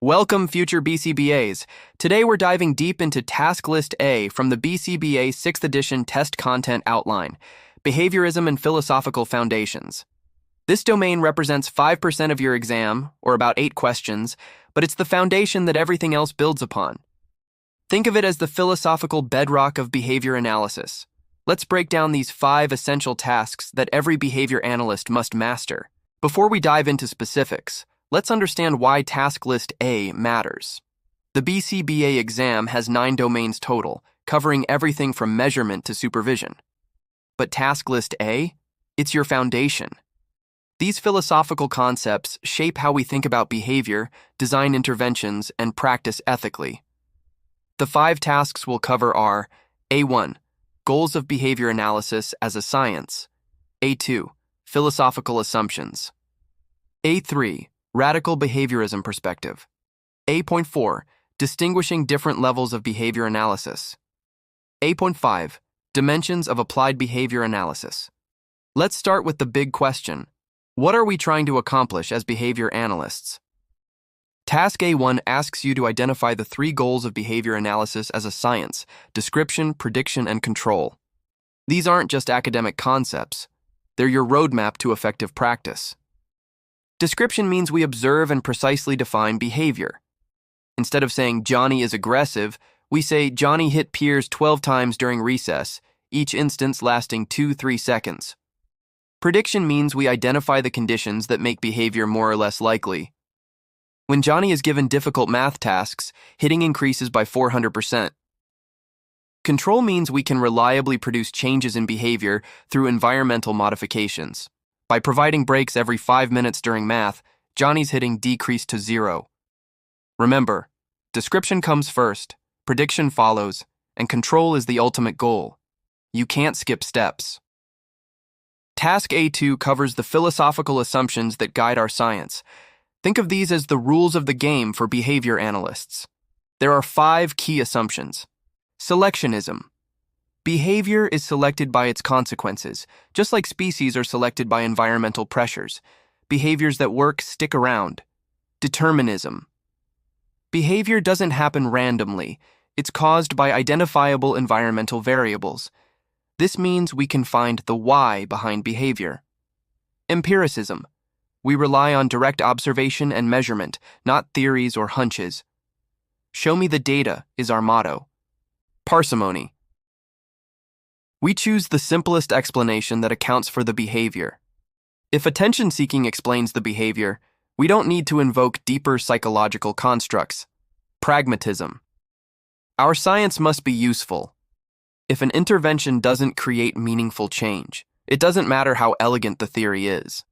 Welcome, future BCBAs. Today we're diving deep into Task List A from the BCBA 6th edition Test Content Outline, Behaviorism and Philosophical Foundations. This domain represents 5% of your exam, or about 8 questions, but it's the foundation that everything else builds upon. Think of it as the philosophical bedrock of behavior analysis. Let's break down these 5 essential tasks that every behavior analyst must master. Before we dive into specifics, let's understand why Task List A matters. The BCBA exam has 9 domains total, covering everything from measurement to supervision. But Task List A? It's your foundation. These philosophical concepts shape how we think about behavior, design interventions, and practice ethically. The 5 tasks we'll cover are A1, Goals of Behavior Analysis as a Science; A2, Philosophical Assumptions; A3, Radical Behaviorism Perspective; A.4, Distinguishing Different Levels of Behavior Analysis; A.5, Dimensions of Applied Behavior Analysis. Let's start with the big question. What are we trying to accomplish as behavior analysts? Task A1 asks you to identify the 3 goals of behavior analysis as a science: description, prediction, and control. These aren't just academic concepts. They're your roadmap to effective practice. Description means we observe and precisely define behavior. Instead of saying Johnny is aggressive, we say Johnny hit peers 12 times during recess, each instance lasting 2-3 seconds. Prediction means we identify the conditions that make behavior more or less likely. When Johnny is given difficult math tasks, hitting increases by 400%. Control means we can reliably produce changes in behavior through environmental modifications. By providing breaks every 5 minutes during math, Johnny's hitting decreased to 0. Remember, description comes first, prediction follows, and control is the ultimate goal. You can't skip steps. Task A2 covers the philosophical assumptions that guide our science. Think of these as the rules of the game for behavior analysts. There are 5 key assumptions. Selectionism. Behavior is selected by its consequences, just like species are selected by environmental pressures. Behaviors that work stick around. Determinism. Behavior doesn't happen randomly. It's caused by identifiable environmental variables. This means we can find the why behind behavior. Empiricism. We rely on direct observation and measurement, not theories or hunches. Show me the data is our motto. Parsimony. We choose the simplest explanation that accounts for the behavior. If attention-seeking explains the behavior, we don't need to invoke deeper psychological constructs. Pragmatism. Our science must be useful. If an intervention doesn't create meaningful change, it doesn't matter how elegant the theory is.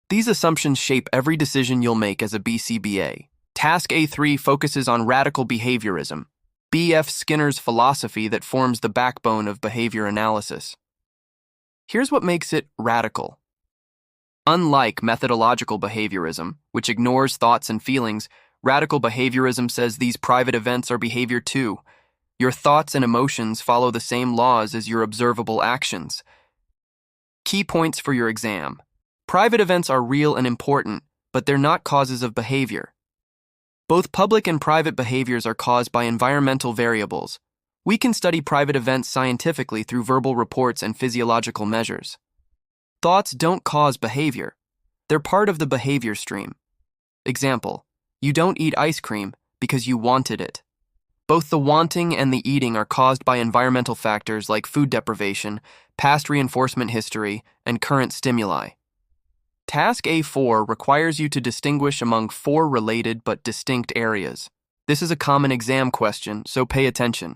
These assumptions shape every decision you'll make as a BCBA. Task A3 focuses on radical behaviorism, B.F. Skinner's philosophy that forms the backbone of behavior analysis. Here's what makes it radical. Unlike methodological behaviorism, which ignores thoughts and feelings, radical behaviorism says these private events are behavior too. Your thoughts and emotions follow the same laws as your observable actions. Key points for your exam. Private events are real and important, but they're not causes of behavior. Both public and private behaviors are caused by environmental variables. We can study private events scientifically through verbal reports and physiological measures. Thoughts don't cause behavior. They're part of the behavior stream. Example, you don't eat ice cream because you wanted it. Both the wanting and the eating are caused by environmental factors like food deprivation, past reinforcement history, and current stimuli. Task A4 requires you to distinguish among 4 related but distinct areas. This is a common exam question, so pay attention.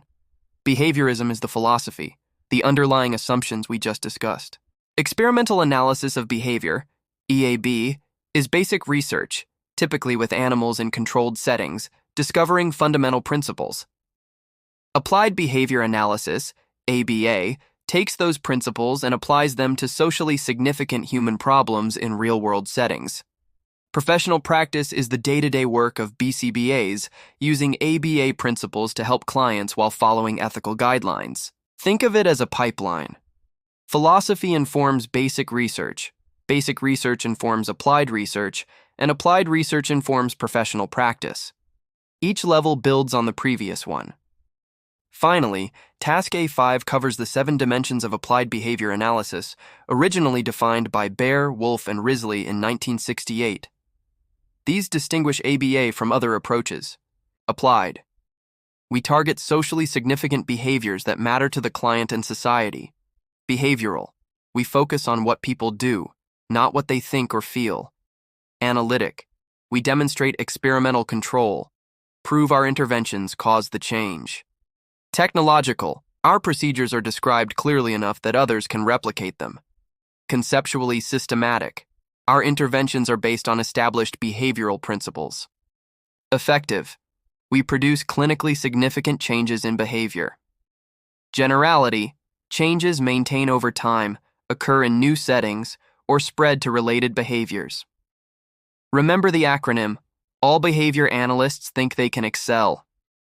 Behaviorism is the philosophy, the underlying assumptions we just discussed. Experimental analysis of behavior, EAB, is basic research, typically with animals in controlled settings, discovering fundamental principles. Applied behavior analysis, ABA, takes those principles and applies them to socially significant human problems in real-world settings. Professional practice is the day-to-day work of BCBAs, using ABA principles to help clients while following ethical guidelines. Think of it as a pipeline. Philosophy informs basic research informs applied research, and applied research informs professional practice. Each level builds on the previous one. Finally, Task A5 covers the 7 dimensions of applied behavior analysis, originally defined by Baer, Wolf, and Risley in 1968. These distinguish ABA from other approaches. Applied. We target socially significant behaviors that matter to the client and society. Behavioral. We focus on what people do, not what they think or feel. Analytic. We demonstrate experimental control. Prove our interventions cause the change. Technological. Our procedures are described clearly enough that others can replicate them. Conceptually systematic. Our interventions are based on established behavioral principles. Effective. We produce clinically significant changes in behavior. Generality. Changes maintain over time, occur in new settings, or spread to related behaviors. Remember the acronym. All behavior analysts think they can excel.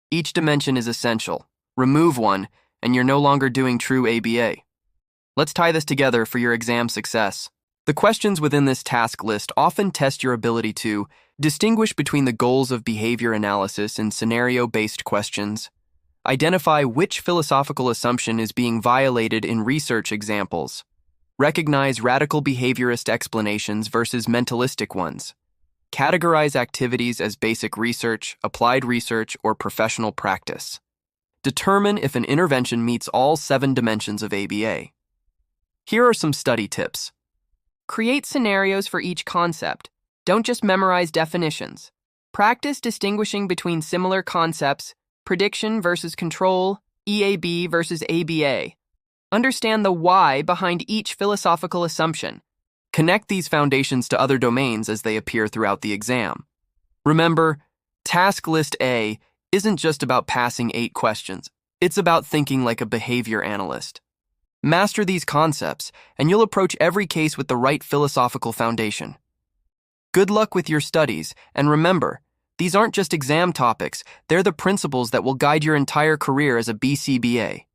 Each dimension is essential. Remove one, and you're no longer doing true ABA. Let's tie this together for your exam success. The questions within this task list often test your ability to distinguish between the goals of behavior analysis and scenario-based questions, identify which philosophical assumption is being violated in research examples, recognize radical behaviorist explanations versus mentalistic ones, categorize activities as basic research, applied research, or professional practice. Determine if an intervention meets all 7 dimensions of ABA. Here are some study tips. Create scenarios for each concept. Don't just memorize definitions. Practice distinguishing between similar concepts, prediction versus control, EAB versus ABA. Understand the why behind each philosophical assumption. Connect these foundations to other domains as they appear throughout the exam. Remember, Task List A isn't just about passing 8 questions. It's about thinking like a behavior analyst. Master these concepts, and you'll approach every case with the right philosophical foundation. Good luck with your studies, and remember, these aren't just exam topics, they're the principles that will guide your entire career as a BCBA.